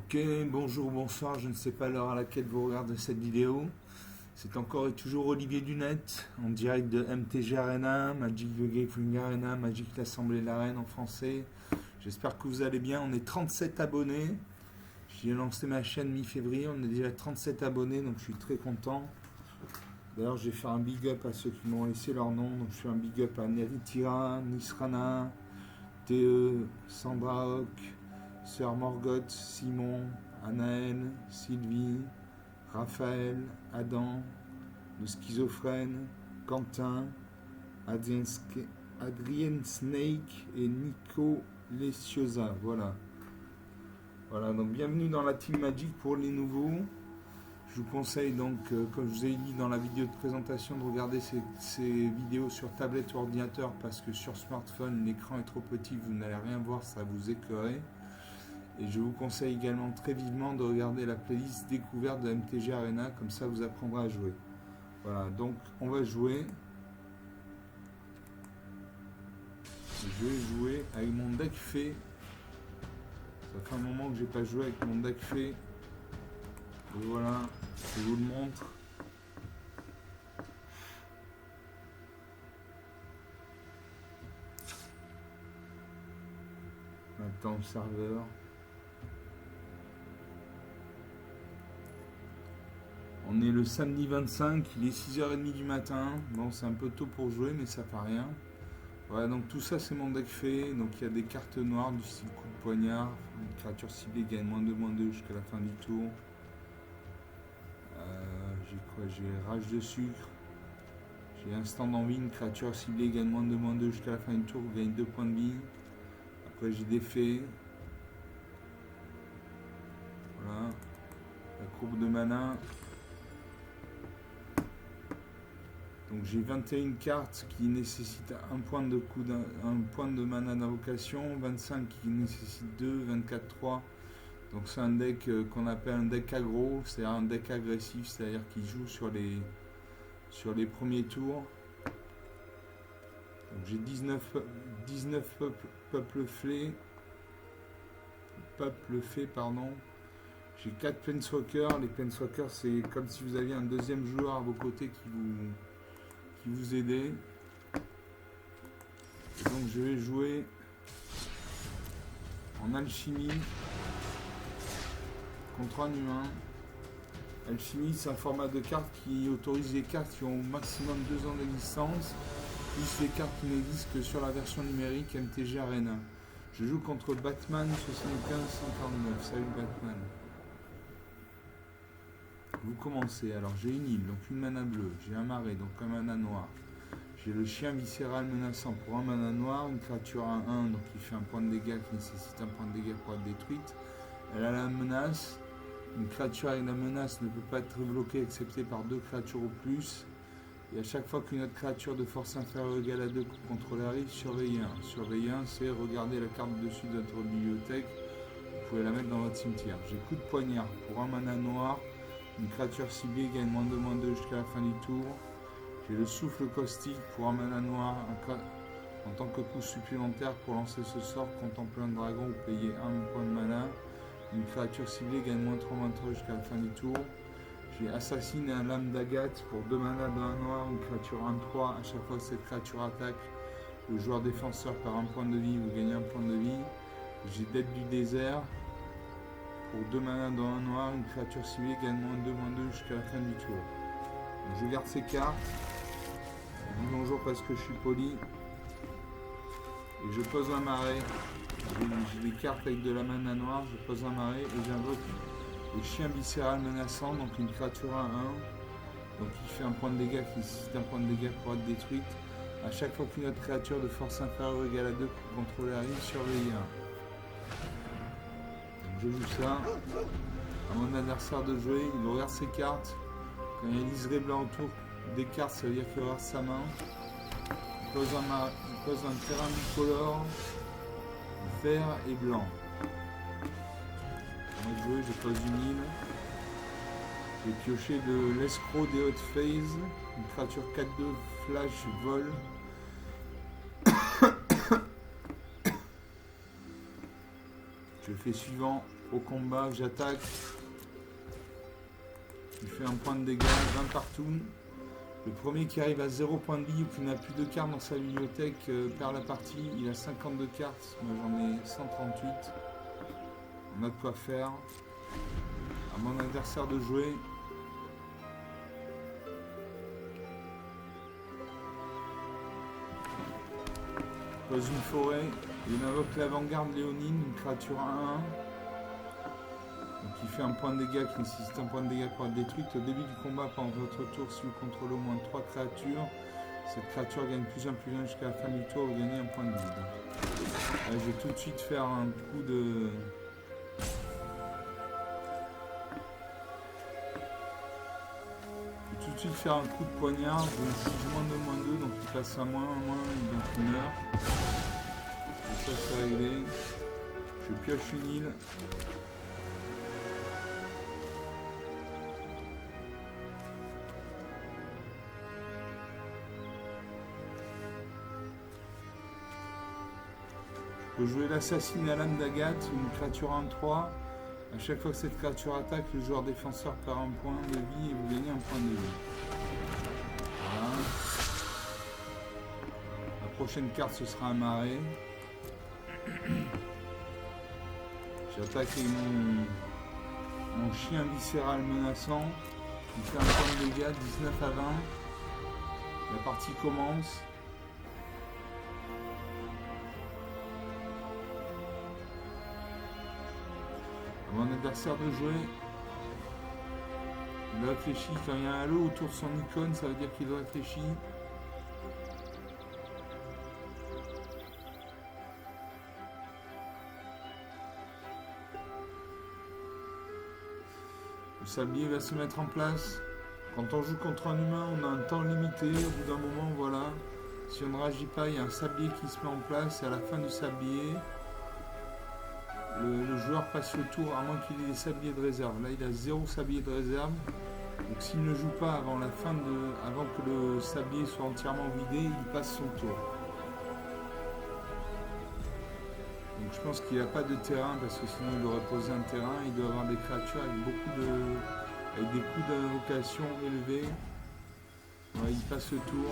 Ok, bonjour, bonsoir, je ne sais pas l'heure à laquelle vous regardez cette vidéo. C'est encore et toujours Olivier Dunette, en direct de MTG Arena, Magic the Gathering Arena, Magic l'Assemblée de la Reine en français. J'espère que vous allez bien, on est 37 abonnés. J'ai lancé ma chaîne mi-février, on est déjà 37 abonnés, donc je suis très content. D'ailleurs, je vais faire un big up à ceux qui m'ont laissé leur nom. Donc je fais un big up à Neritira, Nisrana, TE, Sandra Hock, Sœur Morgoth, Simon, Anaël, Sylvie, Raphaël, Adam, le schizophrène, Quentin, Adrien Snake et Nico Lesiosa. Voilà. Voilà, donc bienvenue dans la Team Magic pour les nouveaux. Je vous conseille donc, comme je vous ai dit dans la vidéo de présentation, de regarder ces vidéos sur tablette ou ordinateur parce que sur smartphone, l'écran est trop petit, vous n'allez rien voir, ça va vous écœurer. Et je vous conseille également très vivement de regarder la playlist découverte de MTG Arena, comme ça vous apprendrez à jouer. Voilà, donc on va jouer. Je vais jouer avec mon deck fée. Ça fait un moment que j'ai pas joué avec mon deck fée. Et voilà, je vous le montre. Maintenant le serveur. On est le samedi 25, il est 6h30 du matin. Bon, c'est un peu tôt pour jouer, mais ça fait rien. Voilà, donc tout ça c'est mon deck fait. Donc il y a des cartes noires du style coup de poignard. Une créature ciblée gagne -2/-2 jusqu'à la fin du tour. J'ai quoi? J'ai rage de sucre. J'ai instant d'envie, une créature ciblée gagne -2/-2 jusqu'à la fin du tour, vous gagnez 2 points de vie. Après j'ai des fées. Voilà. La courbe de mana. Donc j'ai 21 cartes qui nécessitent un point de mana d'invocation, 25 qui nécessitent 2, 24 3. Donc c'est un deck qu'on appelle un deck aggro, c'est-à-dire un deck agressif, c'est-à-dire qui joue sur les premiers tours. Donc j'ai 19 peuples fées, pardon. J'ai 4 Planeswalkers. Les Planeswalkers, c'est comme si vous aviez un deuxième joueur à vos côtés qui vous aidait. Et donc je vais jouer en alchimie contre un humain. Alchimie, c'est un format de carte qui autorise les cartes qui ont au maximum 2 ans d'existence, plus les cartes qui n'existent que sur la version numérique MTG Arena. Je joue contre Batman 75-149. Salut Batman. Vous commencez. Alors j'ai une île, donc une mana bleue. J'ai un marais, donc un mana noir. J'ai le chien viscéral menaçant pour un mana noir. Une créature à 1, donc qui fait un point de dégâts, qui nécessite un point de dégâts pour être détruite. Elle a la menace. Une créature avec la menace ne peut pas être bloquée excepté par 2 créatures ou plus. Et à chaque fois qu'une autre créature de force inférieure ou égale à 2 contrôle arrive, surveillez 1. Surveiller 1, c'est regarder la carte dessus de votre bibliothèque. Vous pouvez la mettre dans votre cimetière. J'ai coup de poignard pour un mana noir. Une créature ciblée gagne -2/-2 jusqu'à la fin du tour. J'ai le souffle caustique pour un mana noir. En tant que coup supplémentaire pour lancer ce sort, contempler un dragon, vous payez 1 point de mana. Une créature ciblée gagne -3/-3 jusqu'à la fin du tour. J'ai assassine et un lame d'agate pour 2 mana dans un noir. Une créature 1/3. À chaque fois que cette créature attaque, le joueur défenseur perd 1 point de vie, vous gagnez 1 point de vie. J'ai dette du désert. Pour 2 mana dans un noir, une créature ciblée gagne -2/-2 jusqu'à la fin du tour. Donc je garde ces cartes. Je dis bonjour parce que je suis poli. Et je pose un marais. J'ai des cartes avec de la mana noire. Je pose un marais et j'invoque le chien viscéral menaçant. Donc une créature à 1. Donc il fait un point de dégâts qui nécessite un point de dégâts pour être détruite. À chaque fois qu'une autre créature de force inférieure ou égale à 2 pour contrôler arrive, surveillez 1. Je joue ça à mon adversaire de jouer, il regarde ses cartes. Quand il y a liseré blanc autour des cartes, ça veut dire qu'il regarde sa main. Il pose un terrain bicolore, vert et blanc. On va jouer, je pose une île. J'ai pioché de l'escroc des Hot Phase, une créature 4/2 flash vol. Je fais suivant. Au combat, j'attaque. Il fait un point de dégâts, 20 partout. Le premier qui arrive à 0 point de vie ou qui n'a plus de cartes dans sa bibliothèque perd la partie. Il a 52 cartes, moi j'en ai 138. On a de quoi faire. À mon adversaire de jouer. Pose une forêt. Il invoque l'avant-garde léonine, une créature 1-1. Donc il fait un point de dégâts qui nécessite un point de dégâts pour être détruite. Au début du combat, pendant votre tour, si vous contrôlez au moins 3 créatures, cette créature gagne plus 1 jusqu'à la fin du tour, vous gagnez un point de vie. Là, je vais tout de suite faire un coup de... Je vais tout de suite faire un coup de poignard. Je suis -2, -2, donc il passe à -1, donc il meurt. Et ça, c'est réglé. Je pioche une île. Je peux jouer l'assassine à l'âme d'Agathe, une créature 1-3. À chaque fois que cette créature attaque, le joueur défenseur perd un point de vie et vous gagnez un point de vie. Voilà. La prochaine carte, ce sera un marais. J'attaque avec mon chien viscéral menaçant. Il fait un point de dégâts, 19 à 20. La partie commence. Mon adversaire de jouer. Il réfléchit. Quand il y a un halo autour de son icône, ça veut dire qu'il réfléchit. Le sablier va se mettre en place. Quand on joue contre un humain, on a un temps limité. Au bout d'un moment, voilà. Si on ne réagit pas, il y a un sablier qui se met en place. Et à la fin du sablier, le joueur passe le tour, à moins qu'il ait des sabliers de réserve. Là, il a 0 sablier de réserve. Donc s'il ne joue pas avant que le sablier soit entièrement vidé, il passe son tour. Donc je pense qu'il n'a pas de terrain, parce que sinon il aurait posé un terrain. Il doit avoir des créatures avec des coûts d'invocation élevés. Ouais, il passe le tour.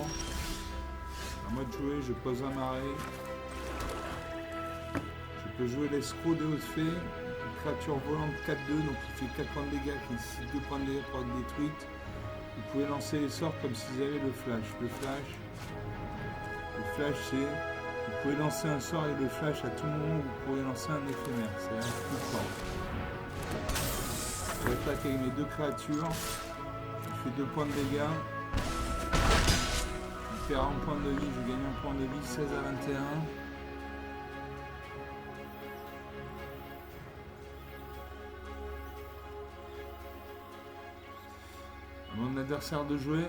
À moi de jouer, je pose un marais. Je peux jouer l'escroc de haute fée, une créature volante 4-2, donc il fait 4 points de dégâts, qui nécessite 2 points de dégâts pour être détruite. Vous pouvez lancer les sorts comme si vous avez le flash. Le flash c'est... Vous pouvez lancer un sort et le flash à tout moment, vous pouvez lancer un éphémère. C'est un coup de temps. J'attaque avec mes 2 créatures. Je fais 2 points de dégâts. Je perds un point de vie, je gagne un point de vie, 16 à 21. Mon adversaire de jouer.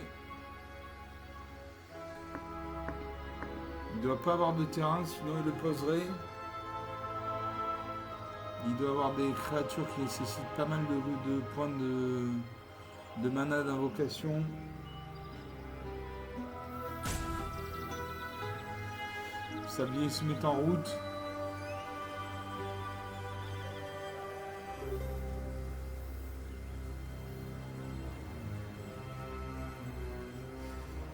Il ne doit pas avoir de terrain, sinon il le poserait. Il doit avoir des créatures qui nécessitent pas mal de points de mana d'invocation. Le sablier se met en route.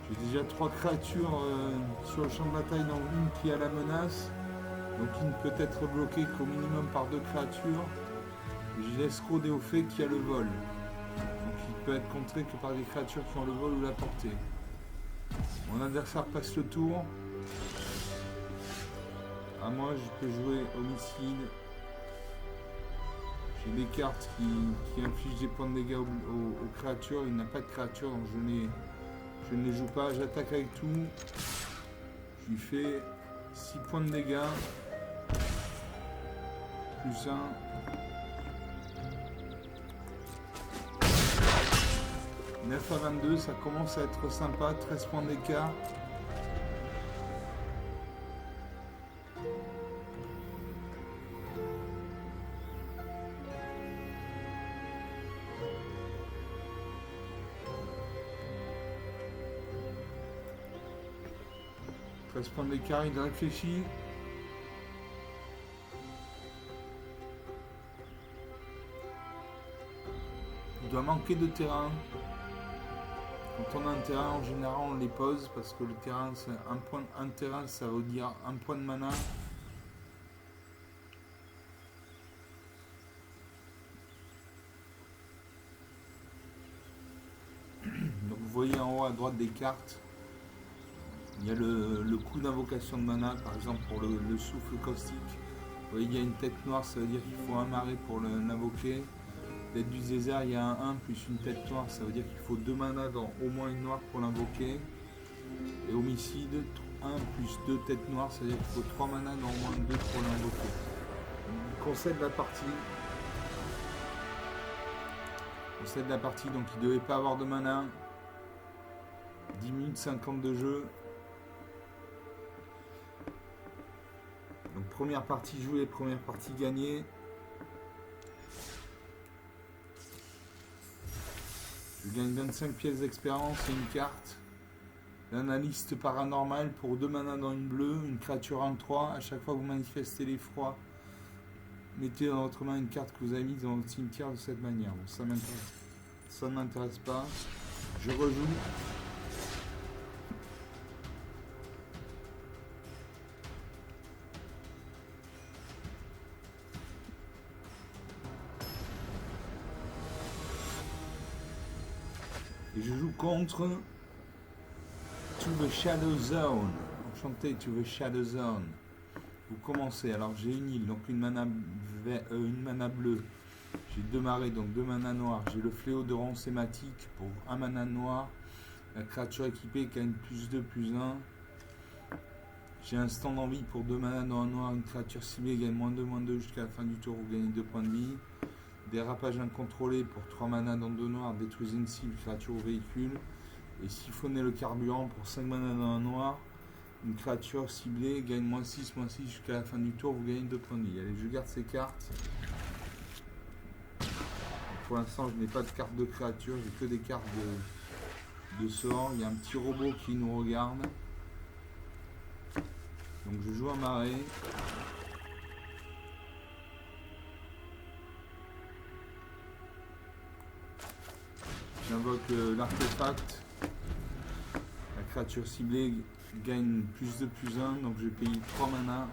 J'ai déjà 3 créatures sur le champ de bataille, dans une qui a la menace, donc qui ne peut être bloquée qu'au minimum par 2 créatures. J'ai l'escroc d'Éophée qui a le vol, donc il peut être contré que par des créatures qui ont le vol ou la portée. Mon adversaire passe le tour. À moi, je peux jouer homicide. J'ai des cartes qui infligent des points de dégâts aux créatures. Il n'a pas de créature, donc je ne les joue pas. J'attaque avec tout. Je lui fais 6 points de dégâts. Plus 1. « 9 à 22, ça commence à être sympa. 13 points d'écart. Points d'écart, il réfléchit. doit manquer de terrain. Quand on a un terrain, en général, on les pose parce que le terrain, c'est un terrain, ça veut dire un point de mana. Donc vous voyez en haut à droite des cartes. Il y a le coût d'invocation de mana, par exemple pour le souffle caustique. Vous voyez, il y a une tête noire, ça veut dire qu'il faut un marais pour l'invoquer. Tête du désert, il y a un 1 plus une tête noire, ça veut dire qu'il faut 2 mana dans au moins une noire pour l'invoquer. Et homicide, 1 plus 2 têtes noires, ça veut dire qu'il faut 3 mana dans au moins 2 pour l'invoquer. Conseil de la partie. Conseil de la partie, donc il ne devait pas avoir de mana. 10 minutes 50 de jeu. Donc première partie jouée, première partie gagnée. Je gagne 25 pièces d'expérience et une carte. L'analyste paranormal pour 2 manas dans une bleue, une créature en 3. À chaque fois que vous manifestez l'effroi, mettez dans votre main une carte que vous avez mise dans votre cimetière de cette manière. Bon, ça m'intéresse. Ça ne m'intéresse pas. Je rejoue. Et je joue contre To the Shadow Zone. Enchanté, To the Shadow Zone. Vous commencez. Alors j'ai une île, donc une mana bleue. J'ai 2 marées, donc 2 mana noirs. J'ai le fléau de rang sématique pour 1 mana noir. La créature équipée gagne plus 2, plus 1. J'ai un stand d'envie pour 2 mana dans un noir. Une créature ciblée gagne -2 jusqu'à la fin du tour. Vous gagnez 2 points de vie. Dérapage incontrôlé pour 3 mana dans 2 noirs. Détruisez une cible, créature ou véhicule. Et siphonner le carburant pour 5 mana dans un noir. Une créature ciblée gagne -6 jusqu'à la fin du tour. Vous gagnez 2 points de vie. Allez, je garde ces cartes. Pour l'instant, je n'ai pas de carte de créature. J'ai que des cartes de sort. Il y a un petit robot qui nous regarde. Donc je joue un marais. J'invoque l'artefact. La créature ciblée gagne plus 2, plus 1. Donc je paye 3 mana.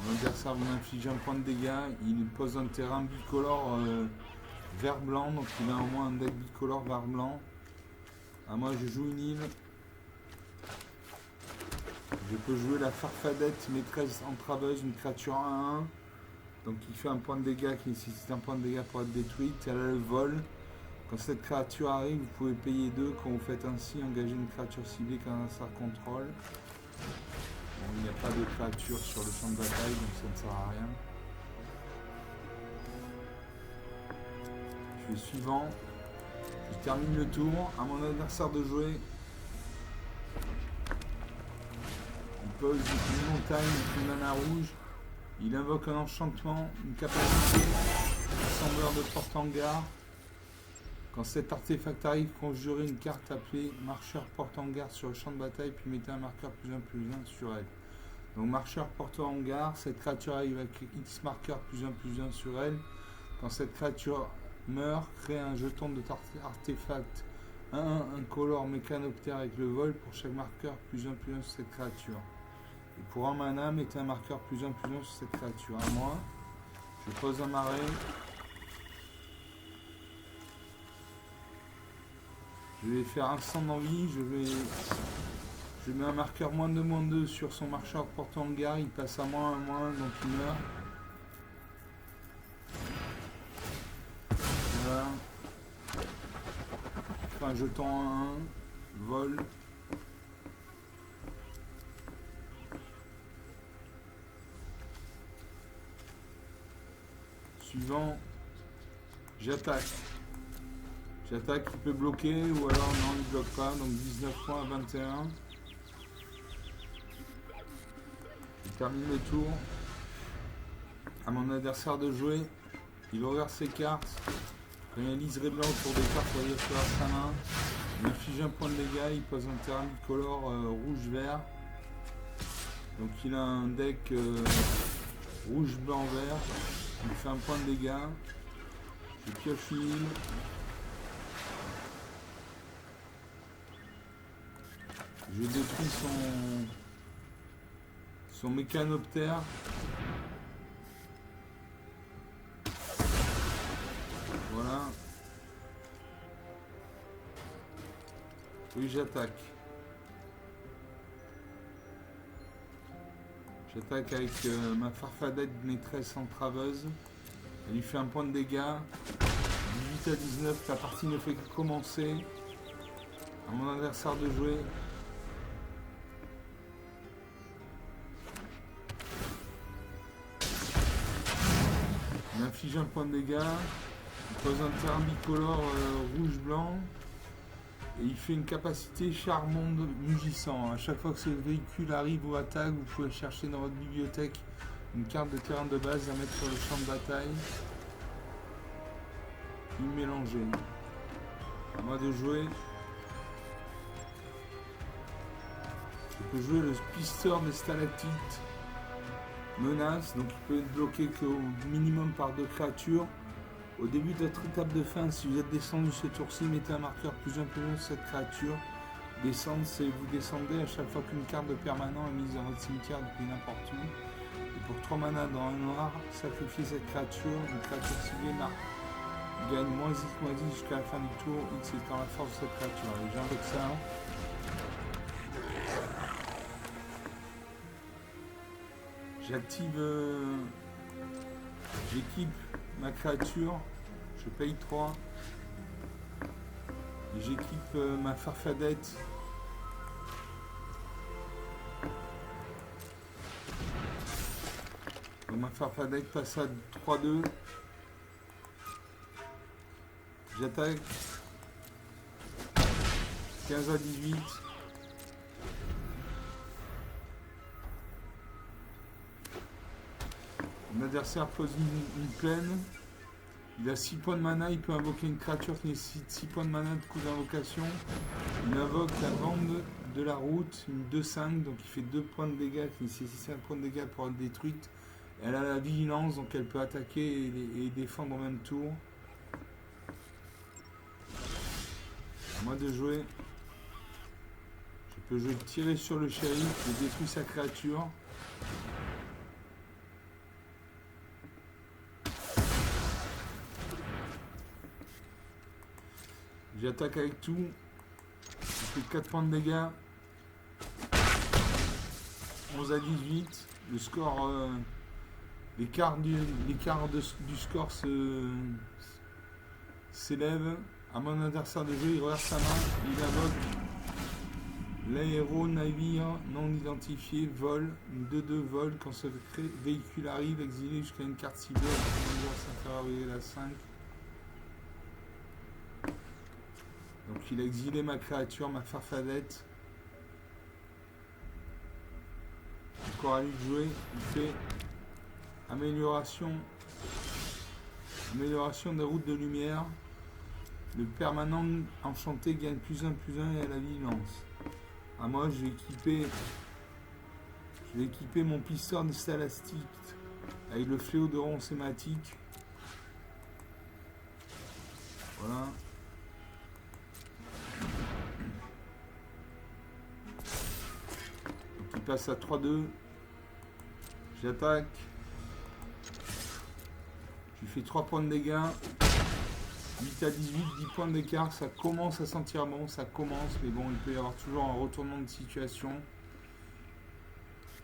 Mon adversaire vous inflige un point de dégâts. Il pose un terrain bicolore vert-blanc. Donc il a au moins un deck bicolore vert-blanc. À moi, je joue une île. Je peux jouer la farfadette maîtresse entraveuse, une créature 1-1. Donc il fait un point de dégâts qui nécessite un point de dégâts pour être détruite. Elle a le vol. Quand cette créature arrive, vous pouvez payer 2. Quand vous faites ainsi, engager une créature ciblée qu'un adversaire contrôle. Bon, il n'y a pas de créature sur le champ de bataille, donc ça ne sert à rien. Je suis suivant. Je termine le tour. À mon adversaire de jouer. Il pose une montagne, une mana rouge. Il invoque un enchantement, une capacité, assembleur de porte-hangar. Quand cet artefact arrive, conjurez une carte appelée marcheur porte-hangar sur le champ de bataille, puis mettez un marqueur +1, +1 sur elle. Donc marcheur porte-hangar, cette créature arrive avec X marqueur +1, +1 sur elle. Quand cette créature meurt, créez un jeton de artefact 1-1 incolore mécanoptère avec le vol pour chaque marqueur +1, +1 sur cette créature. Et pour un mana, mettez un marqueur +1, +1 sur cette créature. À moi, je pose un marais. Je vais faire un stand d'envie. Je mets un marqueur -2 sur son marcheur porte-hangar. Il passe à -1, donc il meurt. Voilà. Je fais un jeton 1-1. Vol. Suivant, j'attaque. J'attaque, il peut bloquer ou alors non, il ne bloque pas. Donc 19 points à 21. Je termine le tour. À mon adversaire de jouer. Il regarde ses cartes. Quand il y a un liseré blanc autour des cartes, il va sur sa main. Il inflige un point de dégâts. Il pose un terrain bicolore rouge-vert. Donc il a un deck rouge-blanc-vert. Il fait un point de dégâts. Je pioche une île. Je détruis son mécanoptère. Voilà. Oui, j'attaque. J'attaque avec ma farfadette maîtresse entraveuse. Elle lui fait un point de dégâts. 18 à 19, la partie ne fait que commencer. À mon adversaire de jouer. Il inflige un point de dégâts. Il pose un terrain bicolore rouge-blanc. Et il fait une capacité char-monde mugissant. À chaque fois que ce véhicule arrive ou attaque, vous pouvez chercher dans votre bibliothèque une carte de terrain de base à mettre sur le champ de bataille. Puis mélanger. À moi de jouer. Je peux jouer le pisteur des stalactites. Menace, donc il peut être bloqué qu'au minimum par 2 créatures. Au début de votre étape de fin, si vous êtes descendu ce tour-ci, mettez un marqueur plus un plus long sur cette créature. Descendre, c'est vous descendez à chaque fois qu'une carte de permanent est mise dans votre cimetière depuis n'importe où. Et pour 3 mana dans un noir, sacrifiez cette créature. Une créature ciblée gagne moins X jusqu'à la fin du tour. X étant la force de cette créature. Et j'invoque ça. J'active. J'équipe ma créature. Je paye 3. Et j'équipe ma farfadette. Donc ma farfadette passe à 3-2. J'attaque. 15 à 18. Mon adversaire pose une plaine. Il a 6 points de mana, il peut invoquer une créature qui nécessite 6 points de mana de coup d'invocation. Il invoque la bande de la route, une 2-5, donc il fait 2 points de dégâts qui nécessite 1 point de dégâts pour être détruite. Elle a la vigilance, donc elle peut attaquer et défendre au même tour. À moi de jouer. Je peux jouer tirer sur le shérif, je détruis sa créature. J'attaque avec tout. Je fais 4 points de dégâts. 11 à 18. Le score. L'écart du score s'élève. À mon adversaire de jeu, il reverse sa main. Il invoque l'aéronavire non identifié. Vol. Une 2-2 vol. Quand ce véhicule arrive, exilé jusqu'à une carte ciblée. Inférieure à 5. Donc il a exilé ma créature, ma farfadette. Encore à lui de jouer. Il fait amélioration des routes de lumière. Le permanent enchanté gagne plus 1 et à la vigilance. À moi, je vais équiper mon pisteur de stalactite avec le fléau de ronce sématique. Voilà. Il passe à 3-2. J'attaque. Je lui fais 3 points de dégâts. 8 à 18, 10 points d'écart. Ça commence à sentir bon, ça commence. Mais bon, il peut y avoir toujours un retournement de situation.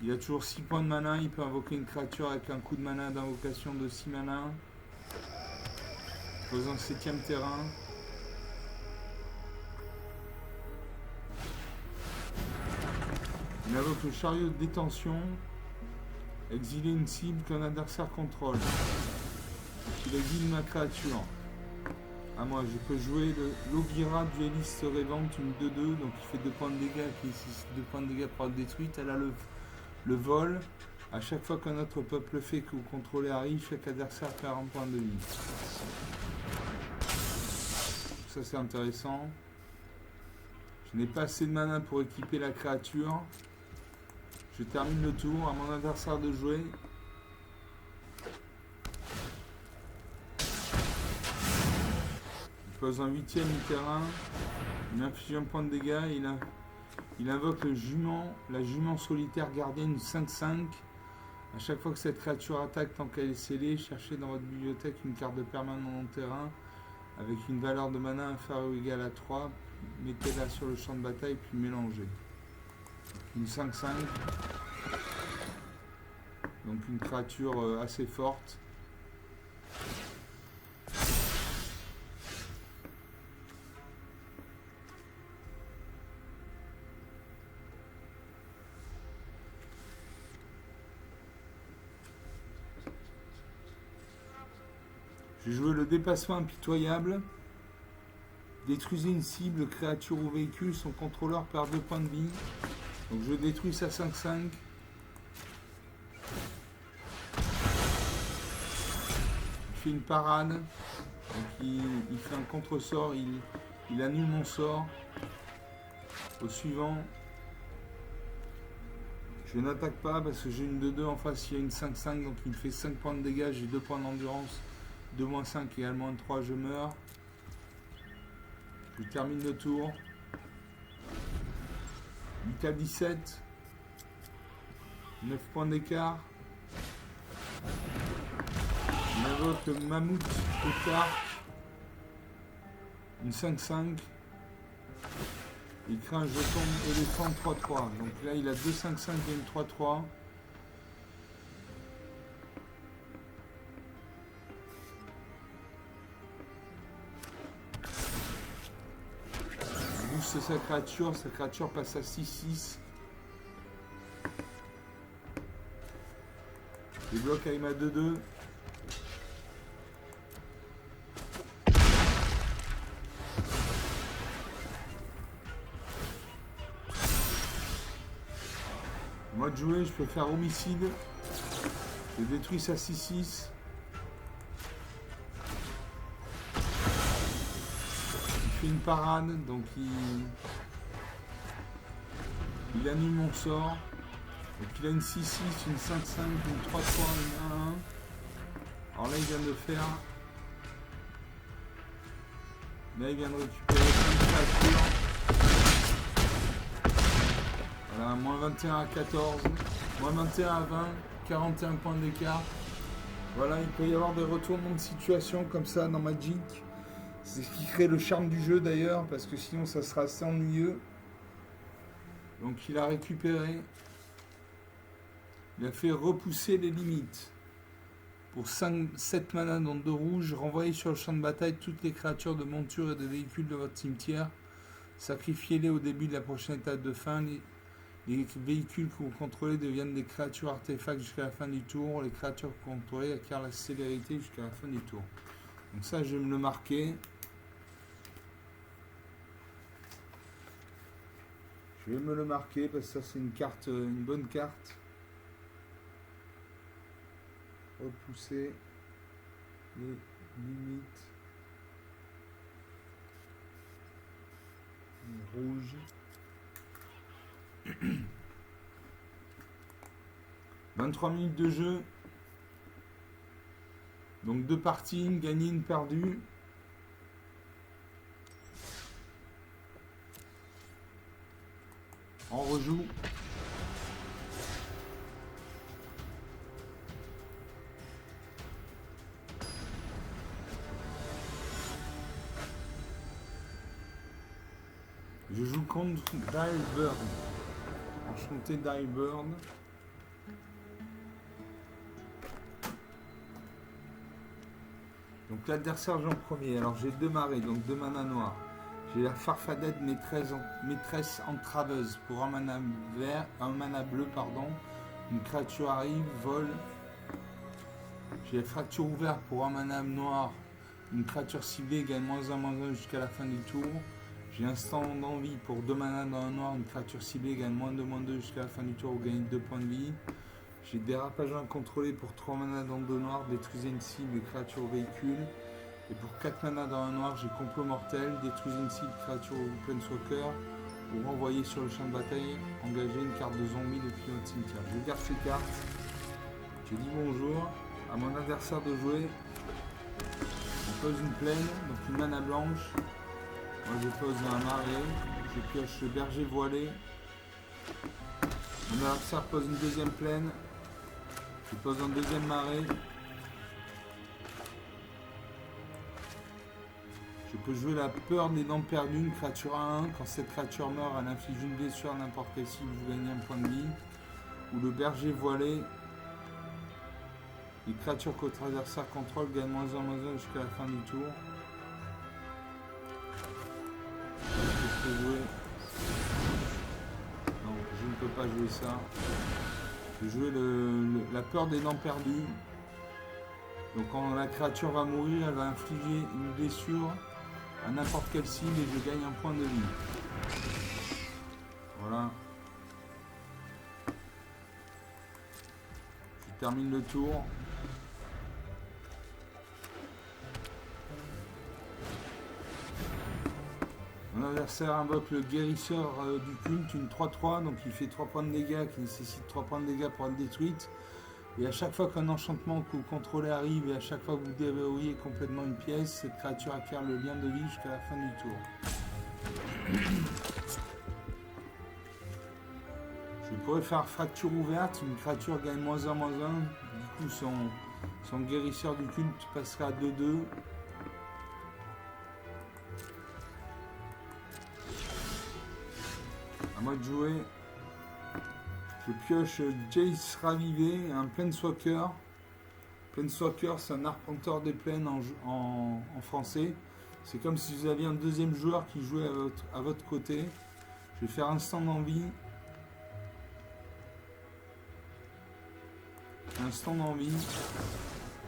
Il a toujours 6 points de mana. Il peut invoquer une créature avec un coup de mana d'invocation de 6 mana. Posant 7ème terrain. Il invoque le chariot de détention. Exiler une cible qu'un adversaire contrôle. Il exile ma créature. À moi, je peux jouer l'Ogira dueliste Révente, une 2-2, donc il fait 2 points de dégâts, qui nécessite 2 points de dégâts pour être détruite. Elle a le vol. À chaque fois qu'un autre peuple fait que vous contrôlez arrive, chaque adversaire perd un point de vie. Ça c'est intéressant. Je n'ai pas assez de mana pour équiper la créature. Je termine le tour. À mon adversaire de jouer. pose un 8ème terrain. Il inflige un point de dégâts. Il invoque la jument solitaire gardienne 5-5. À chaque fois que cette créature attaque, tant qu'elle est scellée, cherchez dans votre bibliothèque une carte de permanent en terrain avec une valeur de mana inférieure ou égale à 3. Mettez-la sur le champ de bataille puis mélangez. Une 5-5. Donc une créature assez forte. J'ai joué le dépassement impitoyable. Détruisez une cible, créature ou véhicule, son contrôleur perd 2 points de vie. Donc je détruis sa 5-5. Il fait une parade. Donc il fait un contre-sort, il annule mon sort. Au suivant, je n'attaque pas parce que j'ai une 2-2 en face, il y a une 5-5, donc il me fait 5 points de dégâts, j'ai 2 points d'endurance. 2-5 égale -3, je meurs. Je termine le tour. 8 à 17. 9 points d'écart. Il invoque le mammouth au carque. Une 5-5. Il crée un jeton éléphant 3-3. Donc là, il a 2 5-5 et une 3-3. C'est sa créature passe à 6-6. Je bloque avec ma 2-2. Moi de jouer, je peux faire homicide. Je détruis sa 6-6. Une parade, donc il annule mon sort. Donc il a une 6-6, une 5-5, une 3-3, une 1-1. Alors là il vient de faire. Là il vient de récupérer une créature. Voilà, -21 à 14, -21 à 20, 41 points d'écart. Voilà, il peut y avoir des retournements de situation comme ça dans Magic. C'est ce qui crée le charme du jeu d'ailleurs, parce que sinon ça sera assez ennuyeux. Donc il a récupéré. Il a fait repousser les limites. Pour 7 mana dans 2 rouges, renvoyez sur le champ de bataille toutes les créatures de monture et de véhicules de votre cimetière. Sacrifiez-les au début de la prochaine étape de fin. Les véhicules que vous contrôlez deviennent des créatures artefacts jusqu'à la fin du tour. Les créatures que vous contrôlez acquièrent la célérité jusqu'à la fin du tour. Donc ça je vais me le marquer. Je vais me le marquer parce que ça c'est une carte, une bonne carte. Repousser les limites. Rouge. 23 minutes de jeu. Donc 2 parties, une gagnée, une perdue. On rejoue. Je joue contre Direbird. Enchanté Direbird. Donc l'adversaire joue en premier. Alors j'ai 2 marées, donc 2 mana noirs. J'ai la Farfadette maîtresse entraveuse pour un mana bleu, pardon. Une créature arrive, vole. J'ai la fracture ouverte pour un mana noir. Une créature ciblée égale -1/-1 jusqu'à la fin du tour. J'ai instant d'envie pour 2 mana dans un noir. Une créature ciblée égale -2/-2 jusqu'à la fin du tour. Vous gagnez 2 points de vie. J'ai dérapage incontrôlé pour 3 mana dans 2 noirs. Détruisez une cible, créature ou véhicule. Et pour 4 mana dans un noir, j'ai complot mortel, détruisez une cible, créature ou planeswalker, ou renvoyer sur le champ de bataille, engager une carte de zombie depuis notre cimetière. Je garde ces cartes. Je dis bonjour à mon adversaire de jouer. pose une plaine, donc une mana blanche. Moi je pose un marais. Je pioche le berger voilé. Mon adversaire pose une deuxième plaine. Je pose un deuxième marais. Je peux jouer la peur des dents perdues, une créature à 1. Quand cette créature meurt, elle inflige une blessure à n'importe quelle cible, vous gagnez un point de vie. Ou le berger voilé. Les créatures que votre adversaire contrôle gagnent -1/-1 jusqu'à la fin du tour. Je peux jouer. Non, je ne peux pas jouer ça. Je vais jouer la peur des dents perdues. Donc quand la créature va mourir, elle va infliger une blessure à n'importe quelle cible et je gagne un point de vie. Voilà. Je termine le tour. Mon adversaire invoque le guérisseur du culte, une 3-3, donc il fait 3 points de dégâts qui nécessite 3 points de dégâts pour être détruite. Et à chaque fois qu'un enchantement que vous contrôlez arrive et à chaque fois que vous déverrouillez complètement une pièce, cette créature acquiert le lien de vie jusqu'à la fin du tour. Je pourrais faire fracture ouverte, une créature gagne -1/-1, du coup son guérisseur du culte passera à 2-2. À moi de jouer. Je pioche Jace Ravivé, un Planeswalker. Planeswalker, c'est un arpenteur des plaines en français. C'est comme si vous aviez un deuxième joueur qui jouait à votre côté. Je vais faire instant d'envie. Instant d'envie.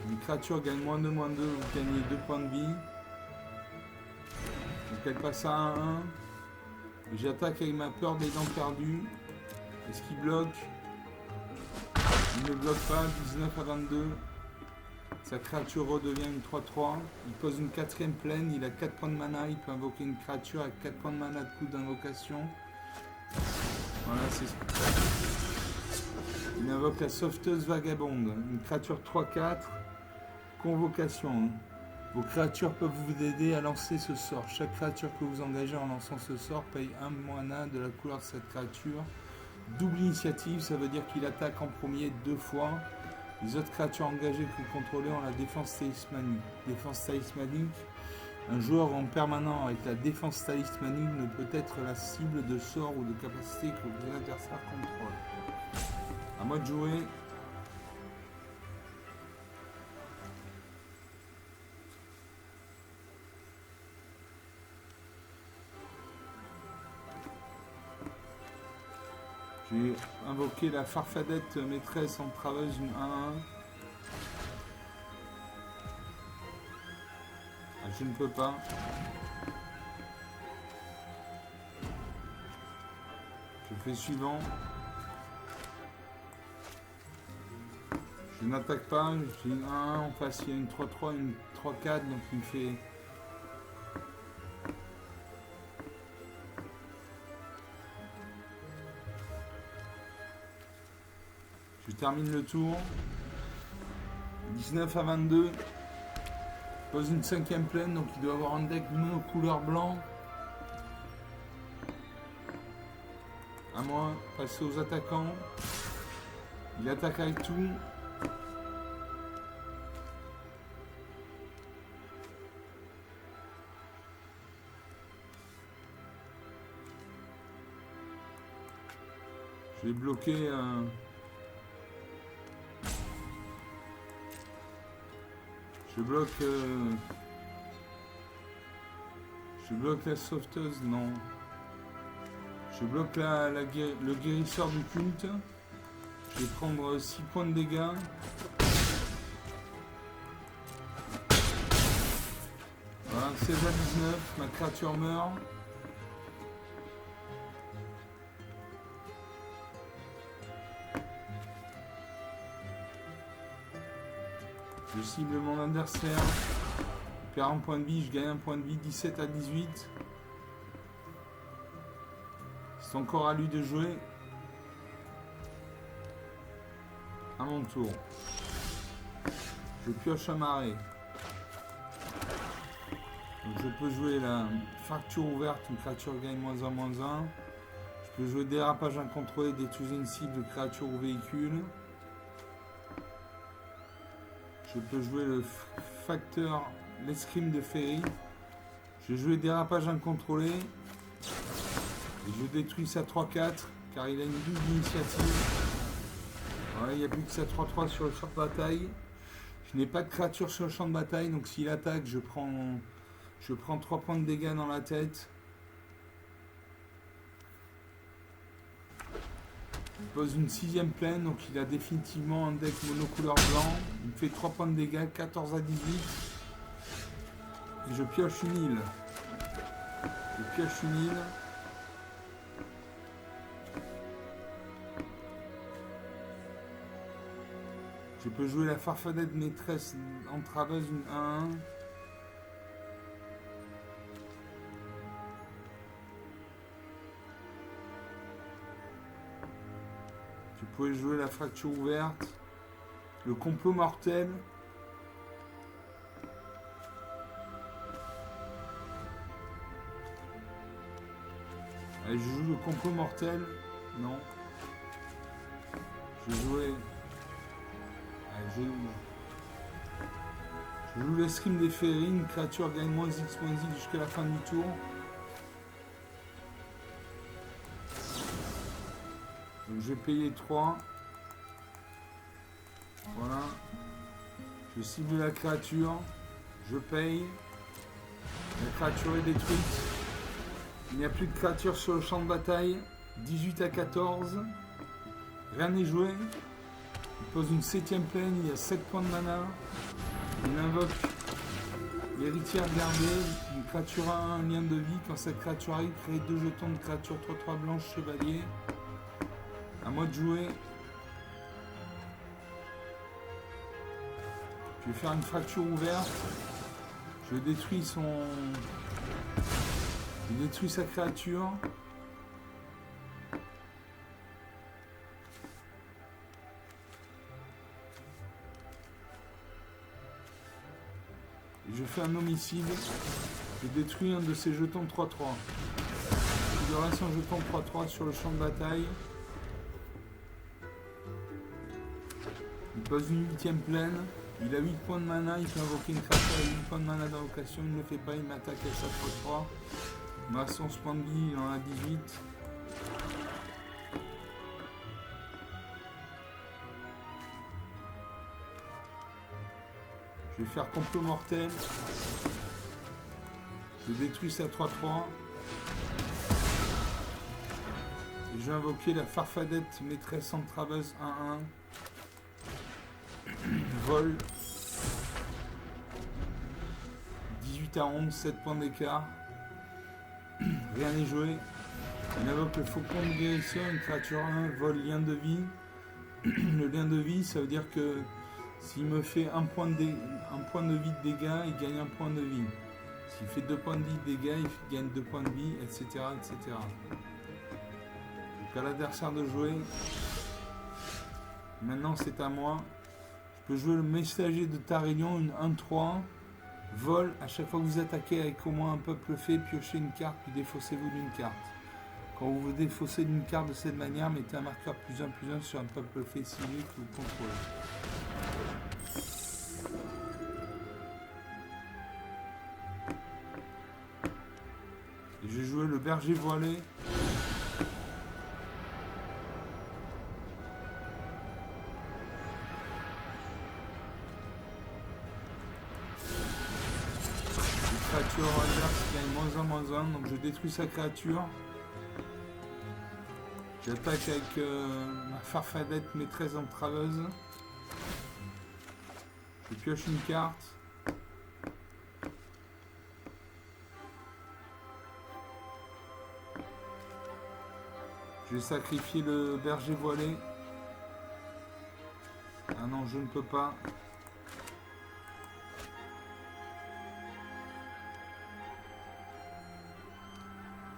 Une créature gagne -2/-2, vous gagnez 2 points de vie. Donc elle passe à 1-1. J'attaque avec ma peur des dents perdues. Est-ce qu'il bloque? Il ne bloque pas. 19/22. Sa créature redevient une 3-3. Il pose une 4ème plaine. Il a 4 points de mana. Il peut invoquer une créature avec 4 points de mana de coup d'invocation. Voilà, c'est ça. Il invoque la sauveteuse vagabonde. Une créature 3-4. Convocation. Vos créatures peuvent vous aider à lancer ce sort. Chaque créature que vous engagez en lançant ce sort paye 1 mana de la couleur de cette créature. Double initiative, ça veut dire qu'il attaque en premier 2 fois. Les autres créatures engagées que vous contrôlez ont la défense talismanique. Défense talismanique. Un joueur en permanent avec la défense talismanique ne peut être la cible de sorts ou de capacités que vos adversaires contrôlent. À moi de jouer. J'ai invoqué la farfadette maîtresse en travailleuse, une 1-1. Ah, je ne peux pas. Je fais suivant. Je n'attaque pas. J'ai une 1-1 en face. Il y a une 3-3, une 3-4. Donc il me fait... Je termine le tour. 19/22. Pose une 5ème plaine, donc il doit avoir un deck mono couleur blanc. À moi, passer aux attaquants. Il attaque avec tout. Je vais bloquer Je bloque la sauveteuse, non. Je bloque le guérisseur du culte. Je vais prendre 6 points de dégâts. Voilà, 16/19, ma créature meurt. Je cible mon adversaire. Je perds un point de vie, je gagne un point de vie. 17/18. C'est encore à lui de jouer. À mon tour. Je pioche un marais. Donc je peux jouer la fracture ouverte, une créature gagne -1, -1. Je peux jouer dérapage incontrôlé, détruire une cible, créature ou véhicule. Je peux jouer le facteur, l'escrime de Ferry. Je vais jouer dérapage incontrôlé. Et je détruis sa 3-4, car il a une double initiative. Voilà, il n'y a plus que sa 3-3 sur le champ de bataille. Je n'ai pas de créature sur le champ de bataille, donc s'il attaque, je prends 3 points de dégâts dans la tête. Il pose une 6ème plaine, donc il a définitivement un deck monocouleur blanc. Il me fait 3 points de dégâts, 14 à 18. Et je pioche une île. Je peux jouer la farfadette maîtresse entraveuse, une 1-1. Tu pouvais jouer la fracture ouverte, le complot mortel. Allez, je joue le complot mortel. Non. Je vais jouer. Allez, je joue l'escrime des Ferry. Une créature gagne -X jusqu'à la fin du tour. Donc je vais payer 3. Voilà. Je cible la créature. Je paye. La créature est détruite. Il n'y a plus de créatures sur le champ de bataille. 18 à 14. Rien n'est joué. Il pose une 7ème plaine. Il y a 7 points de mana. Il invoque l'héritière gardée. Une créature a un lien de vie. Quand cette créature arrive, crée 2 jetons de créature 3-3 blanche chevalier. À moi de jouer. Je vais faire une fracture ouverte. Je détruis sa créature. Et je fais un homicide. Je détruis un de ses jetons 3-3. Il reste un jeton 3-3 sur le champ de bataille. Il pose une 8ème plaine. Il a 8 points de mana. Il peut invoquer une créature avec 8 points de mana d'invocation. Il ne le fait pas. Il m'attaque avec sa 3-3. Il me reste 11 points de vie. Il en a 18. Je vais faire complot mortel. Je détruis sa 3-3. Et je vais invoquer la farfadette maîtresse entraveuse 1-1. Vol. 18 à 11, 7 points d'écart. Rien n'est joué. Il invoque le faucon de guérison, une créature 1, vol, lien de vie. Le lien de vie, ça veut dire que s'il me fait un point de vie de dégâts, il gagne un point de vie. S'il fait 2 points de vie de dégâts, il gagne 2 points de vie, etc. etc. Donc à l'adversaire de jouer. Maintenant c'est à moi. Je peux jouer le messager de Tarelion, une 1-3. Vol, à chaque fois que vous attaquez avec au moins un peuple fait, piochez une carte, puis défaussez-vous d'une carte. Quand vous vous défaussez d'une carte de cette manière, mettez un marqueur +1/+1 sur un peuple fait ciblé que vous contrôlez. Et j'ai joué le berger voilé. Créature adverse qui gagne -1/-1, donc je détruis sa créature. J'attaque avec ma farfadette maîtresse entraveuse. Je pioche une carte. Je vais sacrifier le berger voilé. Ah non, je ne peux pas.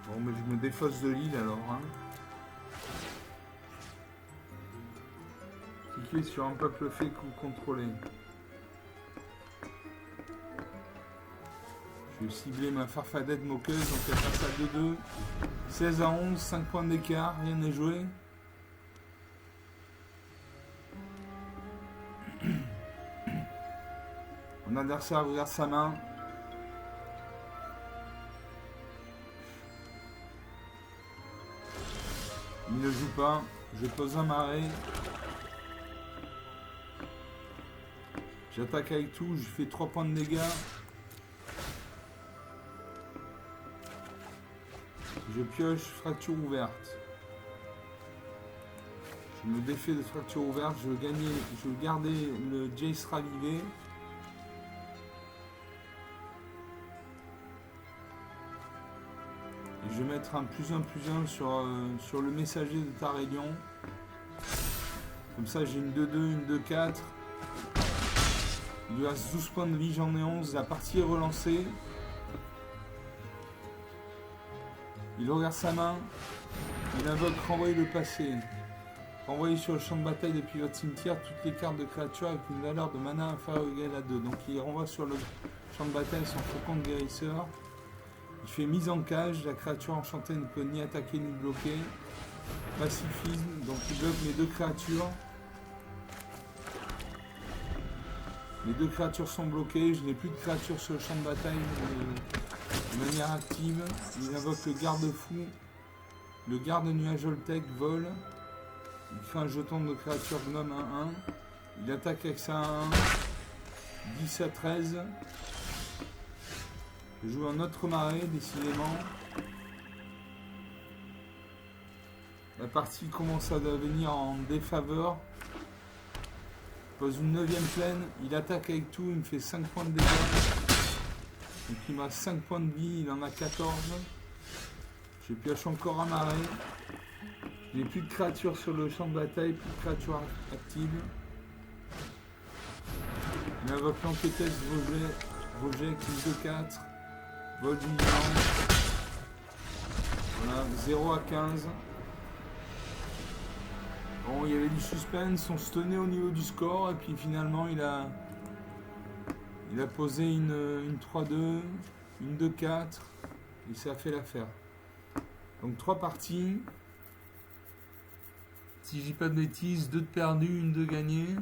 Bon, mais je me défausse de l'île alors. Hein. Cliquez sur un peuple fait que vous contrôlez. Je vais cibler ma farfadette moqueuse, donc elle passe à 2-2. 16 à 11, 5 points d'écart, rien n'est joué. Mon adversaire regarde sa main. Il ne joue pas. Je pose un marais. J'attaque avec tout. Je fais 3 points de dégâts. Je pioche fracture ouverte. Je me défais de fracture ouverte. Je veux garder le Jace ravivé. Et je vais mettre un +1/+1 sur le messager de Tarélion. Comme ça j'ai une 2-2, une 2-4. Il lui reste 12 points de vie, j'en ai 11. La partie est relancée. Il regarde sa main. Il invoque renvoyer le passé. Renvoyer sur le champ de bataille depuis votre cimetière toutes les cartes de créatures avec une valeur de mana inférieure ou égale à 2. Donc il renvoie sur le champ de bataille son faucon de guérisseur. Il fait mise en cage, la créature enchantée ne peut ni attaquer ni bloquer. Pacifisme, donc il bloque mes 2 créatures. Les 2 créatures sont bloquées, je n'ai plus de créatures sur le champ de bataille de manière active. Il invoque le garde-fou, le garde nuage Oltec, vol. Il fait un jeton de créature gnome 1-1. Il attaque avec ça 1-1. 10 à 13. Je joue un autre marais, décidément. La partie commence à devenir en défaveur. Il pose une 9ème plaine. Il attaque avec tout. Il me fait 5 points de dégâts. Donc il m'a 5 points de vie. Il en a 14. Je pioche encore un marais. Je n'ai plus de créatures sur le champ de bataille. Plus de créatures actives. Il invoque l'enquêteuse Roger avec une 2-4. Vol vigilant. Voilà, 0 à 15. Bon, il y avait du suspense, on se tenait au niveau du score, et puis finalement il a posé une 3-2, une 2-4, et ça a fait l'affaire. Donc 3 parties. Si je dis pas de bêtises, 2 de perdu, une de gagnée.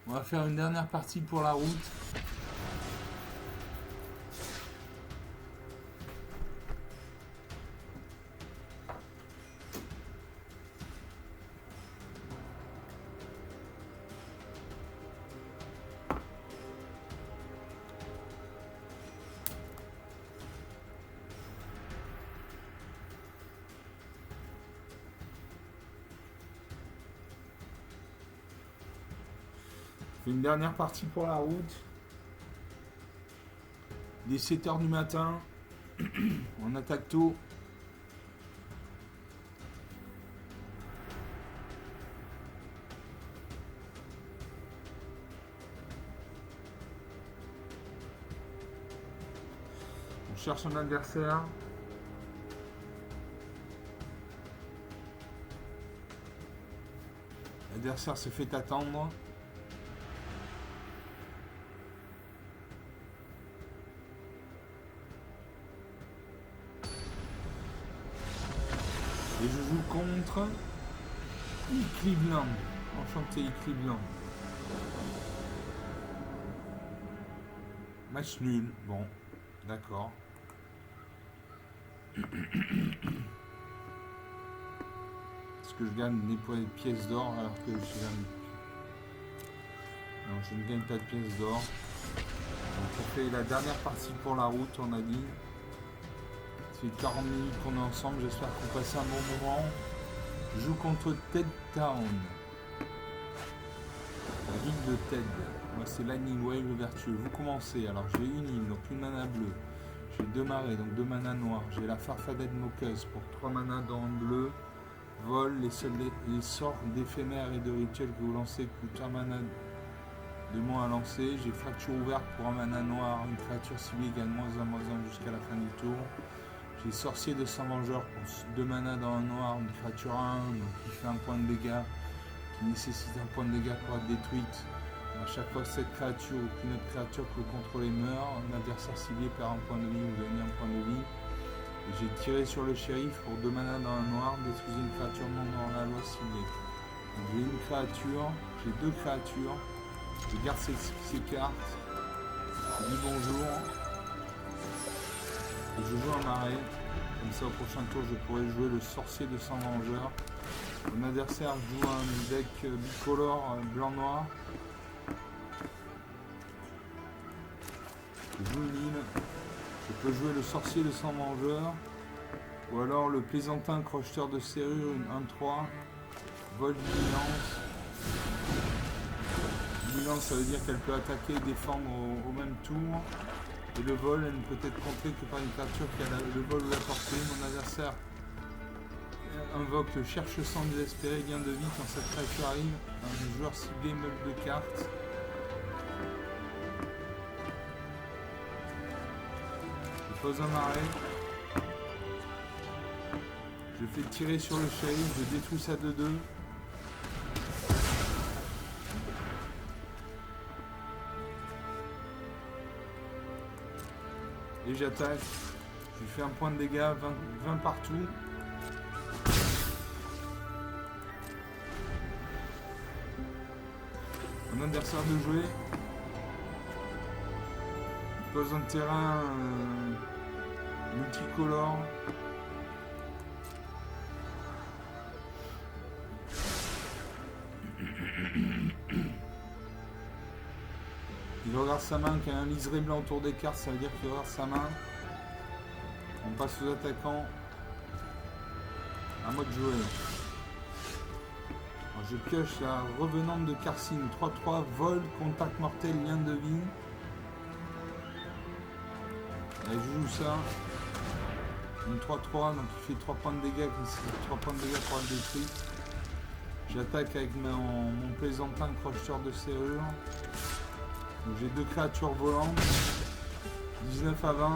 On va faire une dernière partie pour la route. Une dernière partie pour la route. Il est 7 h du matin. On attaque tôt. On cherche un adversaire. L'adversaire se fait attendre. Et je joue contre Cleveland. Enchanté Cleveland. Match nul. Bon, d'accord. Est-ce que je gagne des pièces d'or alors que je gagne... Non, je ne gagne pas de pièces d'or. Donc on fait la dernière partie pour la route, on a dit. C'est 40 minutes qu'on est ensemble, j'espère qu'on passe un bon moment. Je joue contre Ted Town. La ville de Ted. Moi c'est Lightning Wave le vertueux. Vous commencez, alors j'ai une île, donc une mana bleue. J'ai 2 marées, donc 2 mana noirs. J'ai la farfadette moqueuse pour 3 mana dans le bleu. Vol, les sorts d'éphémères et de rituels que vous lancez coûtent 1 mana de moins à lancer. J'ai fracture ouverte pour 1 mana noir. Une créature ciblée gagne -1/-1 jusqu'à la fin du tour. J'ai sorcier de sang vengeur pour 2 mana dans un noir, une créature 1, donc qui fait 1 point de dégâts, qui nécessite 1 point de dégâts pour être détruite. À chaque fois que cette créature ou qu'une autre créature que vous contrôlez meurt, un adversaire ciblé perd un point de vie ou gagne un point de vie. Et j'ai tiré sur le shérif pour 2 mana dans un noir, détruisez une créature non dans la loi ciblée. Donc j'ai une créature, j'ai 2 créatures, je garde ces cartes, je dis bonjour, et je joue un marais. Comme ça au prochain tour je pourrai jouer le sorcier de sang vengeur. Mon adversaire joue un deck bicolore blanc-noir. Je joue une île. Je peux jouer le sorcier de sang vengeur. Ou alors le plaisantin crocheteur de serrure, une 1-3. Vol vigilance. Vigilance, ça veut dire qu'elle peut attaquer et défendre au même tour. Et le vol, elle ne peut être contrée que par une créature qui a le vol ou la portée. Mon adversaire invoque le cherche sang désespéré, gain de vie. Quand cette créature arrive, un joueur ciblé meuble de cartes. Je pose un marais. Je fais tirer sur le shérif, je détruis sa 2-2. Et j'attaque. Je lui fais un point de dégâts, 20 partout. Mon adversaire de jouer. Il pose un terrain multicolore. Il regarde sa main qui a un liseré blanc autour des cartes, ça veut dire qu'il regarde sa main. On passe aux attaquants. À moi de jouer. Alors je pioche la revenante de Karcine. 3-3, vol, contact mortel, lien de vie. Et je joue ça. Une 3-3, donc il fait 3 points de dégâts, 3 points de dégâts pour la détruire. J'attaque avec mon plaisantin crocheteur de serrure. Donc j'ai 2 créatures volantes. 19 à 20.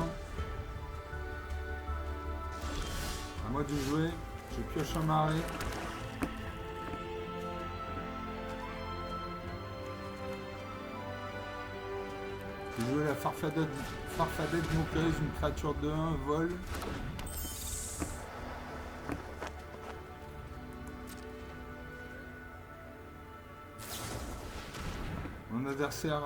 À moi de jouer. Je pioche un marais. Je vais jouer la farfadette moqueuse, une créature de 1, vol. Mon adversaire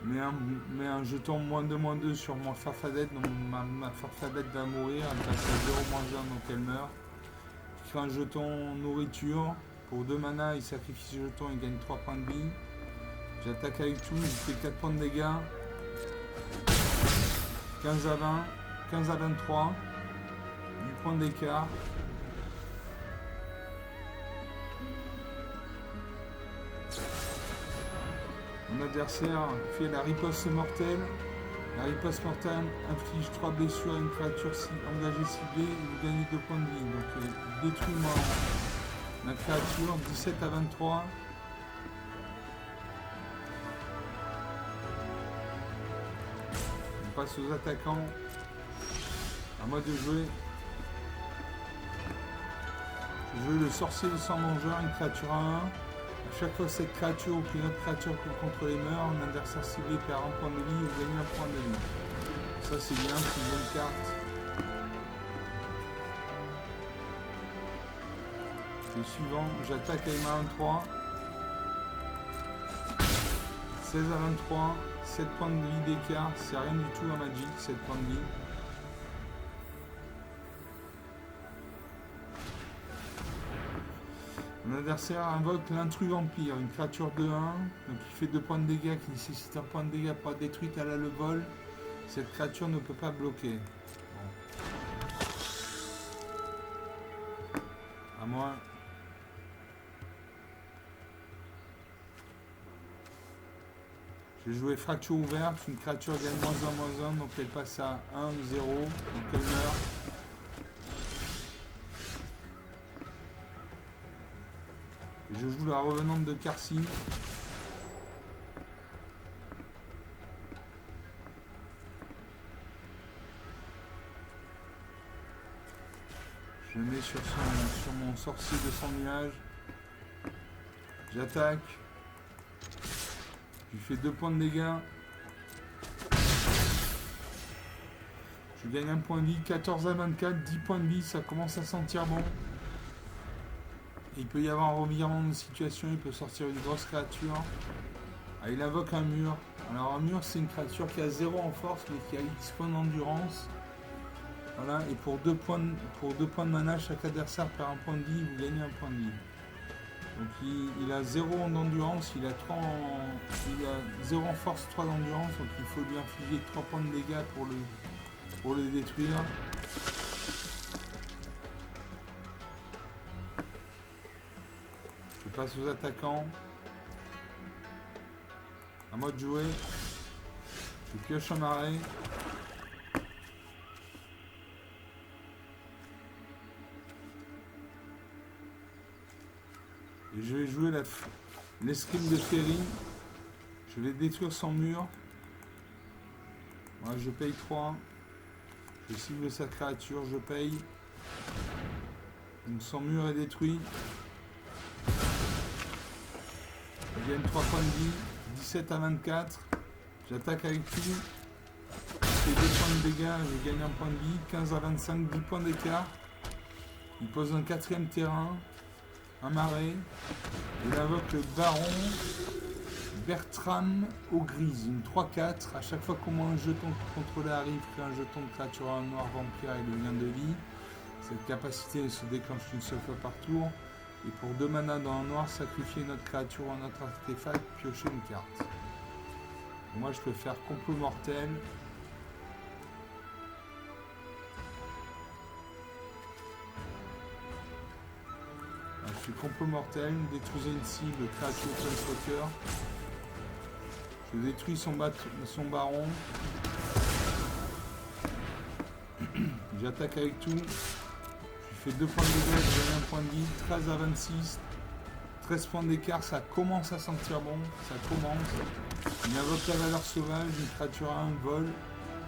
met un jeton -2/-2 sur mon farfadette, donc ma farfadette va mourir, elle passe à 0-1, donc elle meurt. Je crée un jeton nourriture, pour 2 mana, il sacrifie ce jeton, il gagne 3 points de vie. J'attaque avec tout, je fais 4 points de dégâts. 15 à 20, 15 à 23, 8 points d'écart. Mon adversaire fait la riposte mortelle. La riposte mortelle inflige 3 blessures à une créature engagée ciblée et vous gagnez 2 points de vie. Donc il détruit ma créature, 17 à 23. On passe aux attaquants. À moi de jouer. Je joue le sorcier de sang vengeur, une créature à 1. À chaque fois que cette créature ou qu'une autre créature que vous contrôlez meurt, un adversaire ciblé perd un point de vie ou gagne un point de vie. Ça c'est bien, c'est une bonne carte. Le suivant, j'attaque avec ma 1-3. 16 à 23, 7 points de vie d'écart, c'est rien du tout à Magic, 7 points de vie. Mon adversaire invoque l'intrus vampire, une créature de 1, donc il fait 2 points de dégâts qui nécessite un point de dégâts pour être détruite, elle a le vol. Cette créature ne peut pas bloquer. Bon. À moi. J'ai joué fracture ouverte, une créature gagne -1/-1, donc elle passe à 1-0, donc elle meurt. Je joue la revenante de Karcine. Je mets sur mon sorcier de sang nuage. J'attaque. Je lui fais 2 points de dégâts. Je gagne un point de vie, 14 à 24, 10 points de vie, ça commence à sentir bon. Il peut y avoir un revirement de situation, il peut sortir une grosse créature. Ah, il invoque un mur. Alors un mur, c'est une créature qui a 0 en force, mais qui a X points d'endurance. Voilà, et pour 2 points de mana, chaque adversaire perd un point de vie, vous gagnez un point de vie. Donc il a 0 en endurance, il a 0 en force, 3 d'endurance, donc il faut lui infliger 3 points de dégâts pour le détruire. Je passe aux attaquants. À moi de jouer. Je pioche un marais. Et je vais jouer l'escrime de Ferry. Je vais détruire son mur. Voilà, je paye 3. Je cible sa créature, je paye. Donc son mur est détruit. Je gagne 3 points de vie. 17 à 24. J'attaque avec tout. Je fais 2 points de dégâts, je gagne un point de vie. 15 à 25, 10 points d'écart. Il pose un 4ème terrain. Un marais. Il invoque le baron Bertram au grise, une 3-4. À chaque fois qu'au moins un jeton contrôlé arrive, crée un jeton de créature en noir vampire et le lien de vie. Cette capacité se déclenche une seule fois par tour. Et pour 2 mana dans un noir, sacrifier notre créature ou notre artefact, piocher une carte. Et moi je peux faire complot mortel. Je fais complot mortel, détruisez une cible, créature Planeswalker. Je détruis son baron. J'attaque avec tout. Je fais 2 points de dégâts, je gagne un point de vie, 13 à 26. 13 points d'écart, ça commence à sentir bon, ça commence. Il invoque la valeur sauvage, une créature à 1 vol.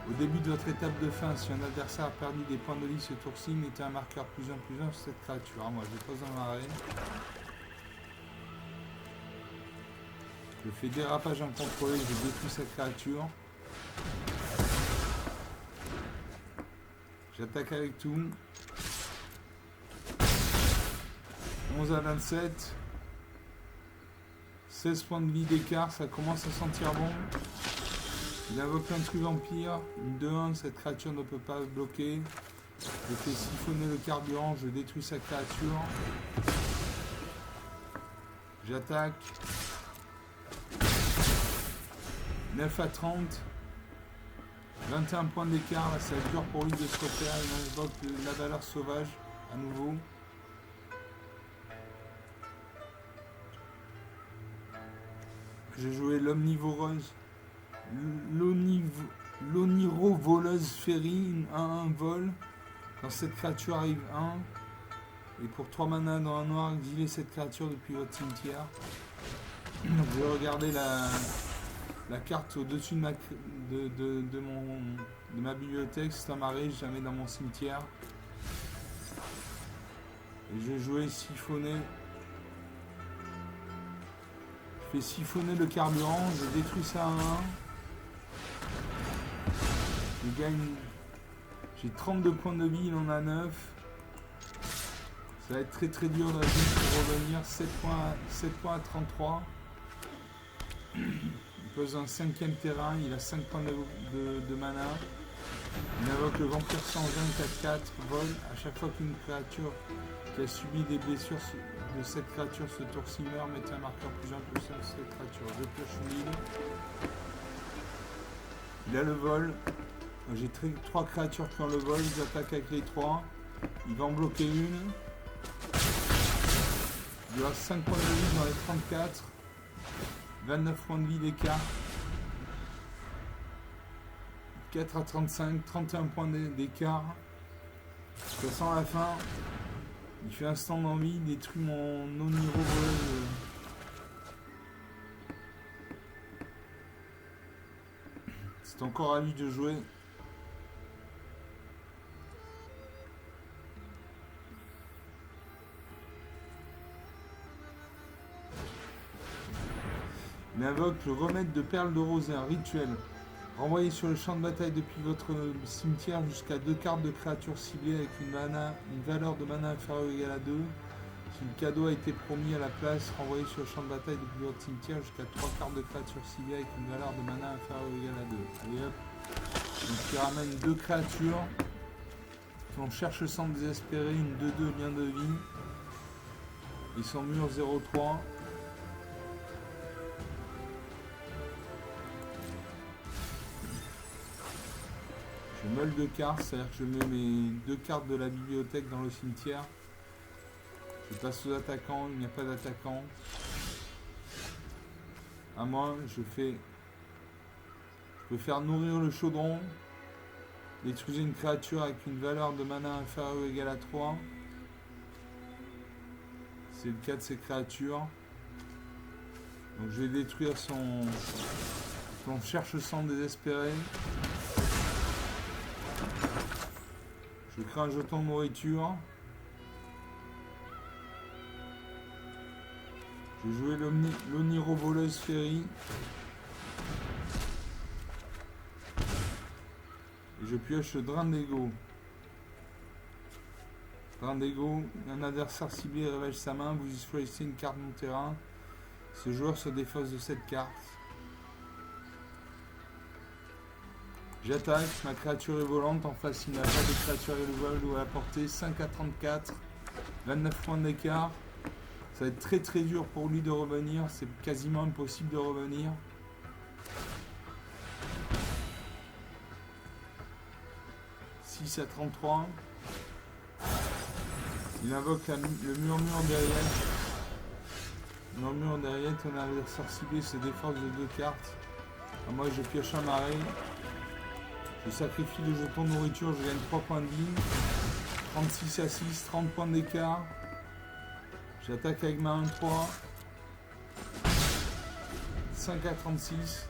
Au début de votre étape de fin, si un adversaire a perdu des points de vie ce tour-ci, mettez un marqueur +1/+1 sur cette créature. Alors moi je pose un marais. Je fais dérapage incontrôlé, je détruis sa créature. J'attaque avec tout. 11 à 27. 16 points de vie d'écart, ça commence à sentir bon. Il invoque un truc vampire, une 2-1, cette créature ne peut pas bloquer. Je fais siphonner le carburant, je détruis sa créature. J'attaque. 9 à 30. 21 points d'écart, là ça va être dur pour lui de se refaire. Il invoque la valeur sauvage à nouveau. J'ai joué l'omnivoreuse. L'onirovoleuse Ferry, 1-1 vol. Quand cette créature arrive 1. Et pour 3 mana dans un noir, exilez cette créature depuis votre cimetière. Je vais regarder la carte au-dessus de ma bibliothèque. C'est un marais, je la mets dans mon cimetière. Et je vais jouer siphonner. Je fais siphonner le carburant, je détruis ça à 1. Je gagne. J'ai 32 points de vie, il en a 9. Ça va être très très dur pour revenir. 7 points à 33. Il pose un 5ème terrain, il a 5 points de mana. Il invoque le vampire sanguin 4-4, vol. À chaque fois qu'une créature qui a subi des blessures de cette créature ce tour-ci meurt, mettez un marqueur +1/+1 sur cette créature. Je pioche une île. Il a le vol. J'ai 3 créatures qui ont le vol, ils attaquent avec les 3. Il va en bloquer une. Il a 5 points de vie dans les 34. 29 points de vie d'écart. 4 à 35, 31 points d'écart. Ça sent la fin. Il fait un stand d'envie, il détruit mon onirovoleuse. C'est encore à lui de jouer. Il invoque le remède de perles de rosée, un rituel. Renvoyez sur le champ de bataille depuis votre cimetière jusqu'à 2 cartes de créatures ciblées avec une valeur de mana inférieure ou égale à 2. Si le cadeau a été promis à la place, renvoyez sur le champ de bataille depuis votre cimetière jusqu'à 3 cartes de créatures ciblées avec une valeur de mana inférieure ou égale à 2. Allez hop. Donc il ramène 2 créatures. On cherche sans désespérer, une 2-2 lien de vie. Ils sont murs 0-3. Je meule 2 cartes, c'est-à-dire que je mets mes 2 cartes de la bibliothèque dans le cimetière. Je passe aux attaquants, il n'y a pas d'attaquant. À moi, je peux faire nourrir le chaudron. Détruisez une créature avec une valeur de mana inférieure ou égale à 3. C'est le cas de ces créatures. Donc je vais détruire son cherche sang désespéré. Je crée un jeton de nourriture. Je vais jouer l'Onirovoleuse Féerie. Et je pioche le Drandego. Drandego, un adversaire ciblé révèle sa main, vous choisissez une carte de mon terrain. Ce joueur se défausse de cette carte. J'attaque, ma créature est volante, en face il n'a pas de créature élevable ou à la portée, 5 à 34, 29 points d'écart. Ça va être très très dur pour lui de revenir, c'est quasiment impossible de revenir. À 33. Il invoque le murmure derrière. Le murmure derrière, ton adversaire ciblé se défense de 2 cartes. Alors moi je pioche un marais. Je sacrifie le jeton de nourriture, je gagne 3 points de vie. 36 à 6, 30 points d'écart. J'attaque avec ma 1-3. 5 à 36.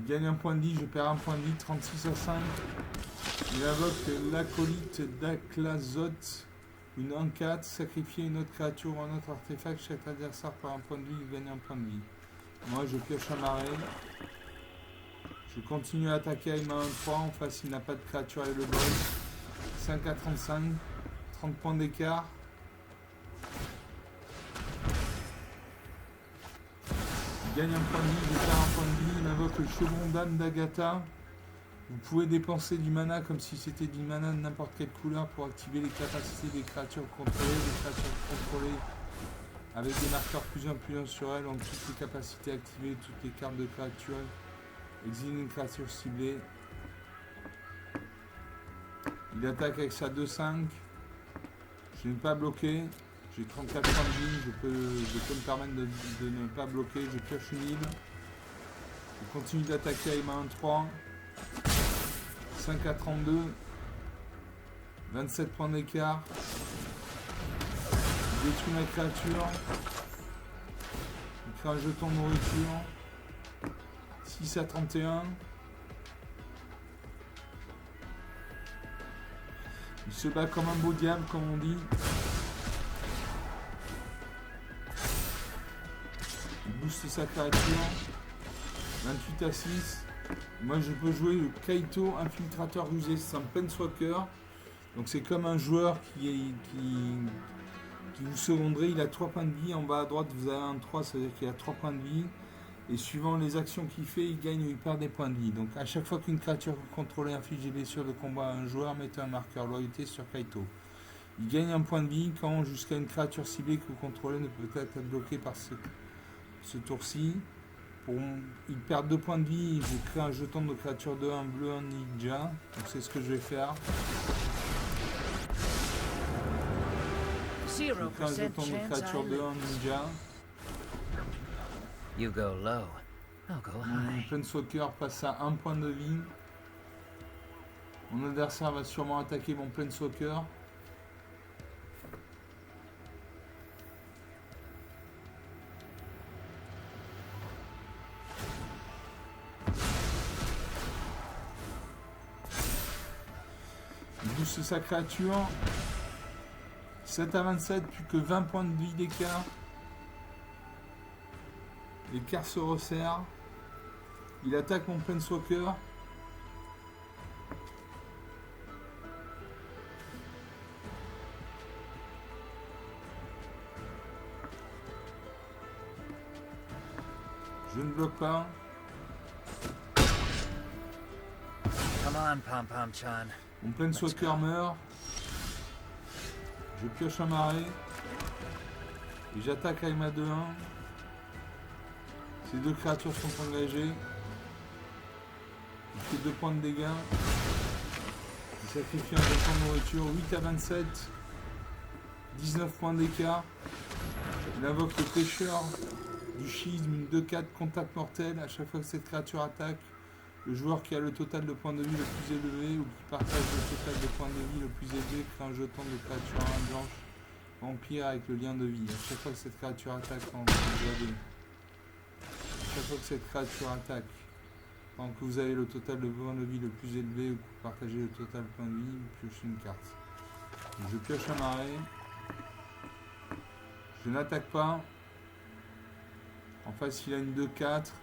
Il gagne un point de vie, je perds un point de vie, 36 à 5. Il invoque l'acolyte d'Aklazoth, une 1-4, sacrifier une autre créature ou un autre artefact, chaque adversaire perd un point de vie, il gagne un point de vie. Moi je pioche un marais. Je continue à attaquer avec ma 1-3, en face il n'a pas de créature et le boss. 5 à 35, 30 points d'écart. Il gagne un point de vie, il perd un point de vie, il invoque le chevron d'âme d'Agatha. Vous pouvez dépenser du mana comme si c'était du mana de n'importe quelle couleur pour activer les capacités des créatures contrôlées. Les créatures contrôlées avec des marqueurs +1/+1 sur elles ont toutes les capacités activées, toutes les cartes de créatures. Exile une créature ciblée. Il attaque avec sa 2-5. Je n'ai pas bloqué. J'ai 34 points de vie, je peux me permettre de ne pas bloquer, je pioche une île. Je continue d'attaquer avec ma 1-3. 5 à 32. 27 points d'écart. Je détruis ma créature. Je crée un jeton de nourriture. 6 à 31. Il se bat comme un beau diable, comme on dit. Il booste sa créature. 28 à 6. Moi je peux jouer le Kaito Infiltrateur Rusé. C'est un Planeswalker. Donc c'est comme un joueur qui vous seconderait. Il a 3 points de vie. En bas à droite vous avez un 3, ça veut dire qu'il a 3 points de vie. Et suivant les actions qu'il fait, il gagne ou il perd des points de vie. Donc à chaque fois qu'une créature contrôlée inflige des blessures de combat à un joueur, mettez un marqueur loyauté sur Kaito. Il gagne un point de vie quand jusqu'à une créature ciblée que vous contrôlez ne peut être bloquée par ce tour-ci. Il perd 2 points de vie, je crée un jeton de créature de 1 bleu, un ninja. Donc c'est ce que je vais faire. Je crée un jeton de créature de 1 ninja. You go low, I'll go Mon high. Planeswalker passe à 1 point de vie. Mon adversaire va sûrement attaquer mon Planeswalker. Il booste sa créature. 7 à 27, plus que 20 points de vie d'écart. L'écart se resserre. Il attaque mon Planeswalker. Je ne bloque pas. Come on, Pom Pom Chan. Mon Planeswalker meurt. Je pioche un marais. Et j'attaque avec ma 2-1. Ces deux créatures sont engagées. Il fait 2 points de dégâts. Il sacrifie un jeton de nourriture. 8 à 27. 19 points d'écart. Il invoque le pêcheur du schisme, une 2-4 contact mortel. À chaque fois que cette créature attaque, le joueur qui a le total de points de vie le plus élevé ou qui partage le total de points de vie le plus élevé crée un jeton de créature à 1 blanche vampire avec le lien de vie. À chaque fois que cette créature attaque, pendant que cette créature attaque, pendant que vous avez le total de points de vie le plus élevé ou que vous partagez le total de points de vie, vous piochez une carte. Donc je pioche un marais. Je n'attaque pas. En face, il a une 2-4.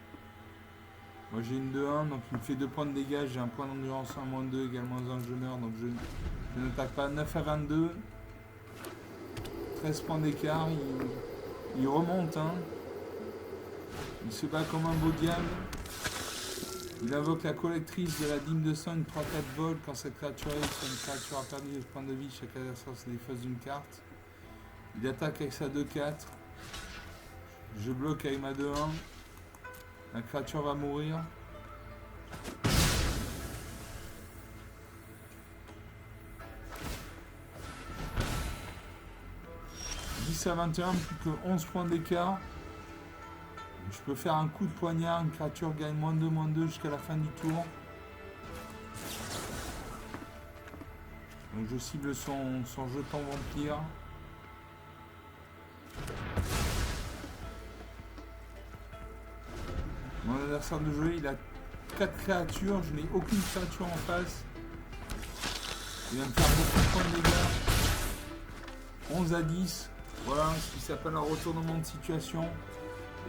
Moi, j'ai une 2-1, donc il me fait 2 points de dégâts. J'ai un point d'endurance en -2, également un je meurs, donc je n'attaque pas. 9 à 22. 13 points d'écart. Il remonte. Hein. Il se bat comme un beau diable. Il invoque la collectrice de la dîme de sang, une 3-4 vol. Quand cette créature est sur une créature a perdu des points de vie, chaque adversaire se défausse d'une carte. Il attaque avec sa 2-4. Je bloque avec ma 2-1. La créature va mourir. « 10 à 21, plus que 11 points d'écart. Je peux faire un coup de poignard, une créature gagne -2 jusqu'à la fin du tour. Donc je cible son jeton vampire. Mon adversaire de jouer, il a 4 créatures, je n'ai aucune créature en face. Il va me faire beaucoup de points de dégâts. 11 à 10, voilà ce qui s'appelle un retournement de situation.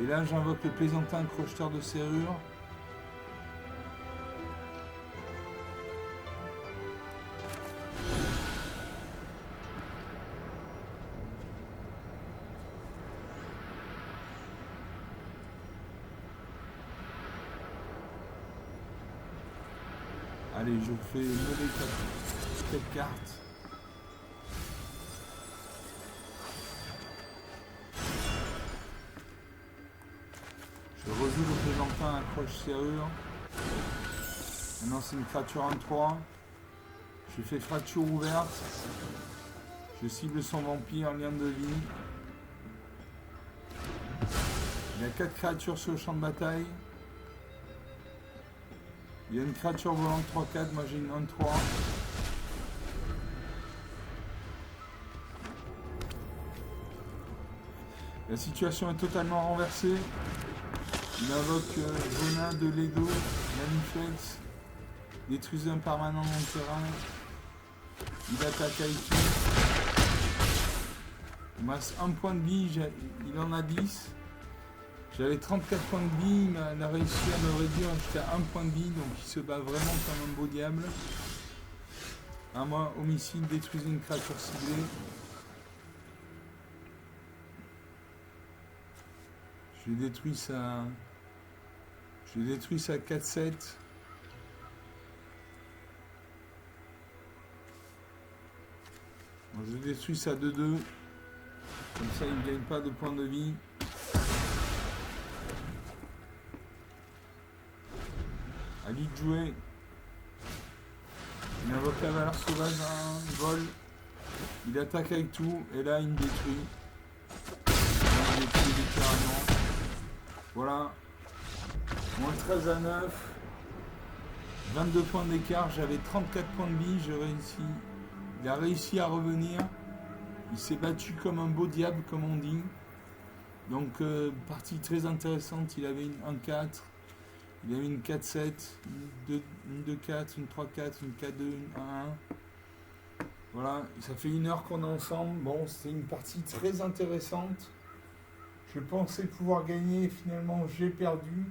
Et là j'invoque le plaisantin crocheteur de serrure. Allez, je fais lever 4 cartes. Je rejoue le plaisantin accroche serrure. Maintenant c'est une créature 1-3. Je fais fracture ouverte. Je cible son vampire, lien de vie. Il y a 4 créatures sur le champ de bataille. Il y a une créature volante 3-4, moi j'ai une 1-3. La situation est totalement renversée. Il invoque Zona de Ledo, Manifex, détruisez un permanent dans le terrain. Il attaque avec tout. Il me reste 1 point de vie, il en a 10. J'avais 34 points de vie, il a réussi à me réduire jusqu'à 1 point de vie, donc il se bat vraiment comme un beau diable. À moi, homicide, détruisez une créature ciblée. Je détruis sa 4-7. Bon, je détruis sa 2-2. Comme ça, il ne gagne pas de points de vie. À lui de jouer. Il invoque la valeur sauvage, un vol. Il attaque avec tout. Et là, il me détruit. Il me détruit littéralement. Voilà. Moins 13 à 9. 22 points d'écart. J'avais 34 points de vie. J'ai réussi. Il a réussi à revenir. Il s'est battu comme un beau diable, comme on dit. Donc, partie très intéressante. Il avait une 1-4. Il avait une 4-7, une 2-4, une 3-4, une 4-2, une 1-1. Voilà, ça fait 1 heure qu'on est ensemble. Bon, c'était une partie très intéressante. Je pensais pouvoir gagner, finalement j'ai perdu.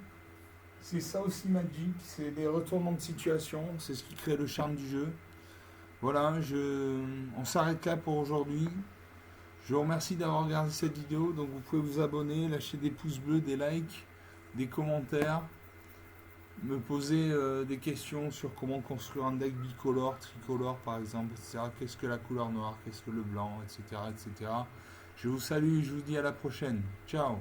C'est ça aussi Magic, c'est des retournements de situation, c'est ce qui crée le charme du jeu. Voilà, on s'arrête là pour aujourd'hui. Je vous remercie d'avoir regardé cette vidéo. Donc vous pouvez vous abonner, lâcher des pouces bleus, des likes, des commentaires, me poser des questions sur comment construire un deck bicolore, tricolore par exemple, etc. Qu'est-ce que la couleur noire, qu'est-ce que le blanc, etc., etc. Je vous salue et je vous dis à la prochaine. Ciao.